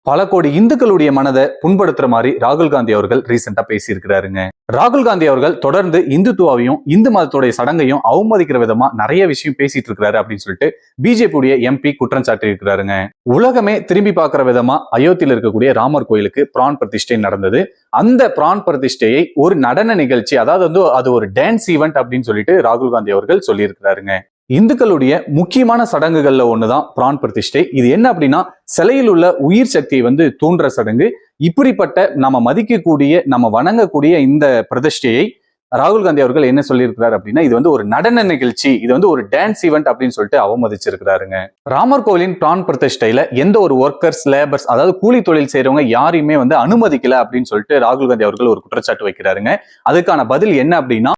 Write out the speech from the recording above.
பல கோடி இந்துக்களுடைய மனதை புண்படுத்துற மாதிரி ராகுல் காந்தி அவர்கள் ரீசெண்டா பேசியிருக்கிறாருங்க. ராகுல் காந்தி அவர்கள் தொடர்ந்து இந்துத்துவாவையும் இந்து மதத்துடைய சடங்கையும் அவமதிக்கிற விதமா நிறைய விஷயம் பேசிட்டு இருக்கிறாரு அப்படின்னு சொல்லிட்டு பிஜேபியுடைய எம்பி குற்றம் சாட்டி இருக்கிறாருங்க. உலகமே திரும்பி பார்க்கிற விதமா அயோத்தியில் இருக்கக்கூடிய ராமர் கோயிலுக்கு பிரான் பிரதிஷ்டை நடந்தது. அந்த பிரான் பிரதிஷ்டையை ஒரு நடன நிகழ்ச்சி, அதாவது அது ஒரு டான்ஸ் ஈவெண்ட் அப்படின்னு சொல்லிட்டு ராகுல் காந்தி அவர்கள் சொல்லியிருக்கிறாருங்க. இந்துக்களுடைய முக்கியமான சடங்குகள்ல ஒண்ணுதான் பிரான் பிரதிஷ்டை. இது என்ன அப்படின்னா, சிலையில் உள்ள உயிர் சக்தியை தூண்டுற சடங்கு. இப்படிப்பட்ட நம்ம மதிக்கக்கூடிய, நம்ம வணங்கக்கூடிய இந்த பிரதிஷ்டையை ராகுல் காந்தி அவர்கள் என்ன சொல்லியிருக்கிறார் அப்படின்னா, இது ஒரு நடன நிகழ்ச்சி, இது ஒரு டான்ஸ் ஈவெண்ட் அப்படின்னு சொல்லிட்டு அவமதிச்சிருக்கிறாருங்க. ராமர் கோவிலின் பிரான் பிரதிஷ்டையில எந்த ஒரு ஒர்க்கர்ஸ், லேபர்ஸ், அதாவது கூலி தொழில் செய்யறவங்க யாரையுமே அனுமதிக்கல அப்படின்னு சொல்லிட்டு ராகுல் காந்தி அவர்கள் ஒரு குற்றச்சாட்டு வைக்கிறாருங்க. அதுக்கான பதில் என்ன அப்படின்னா,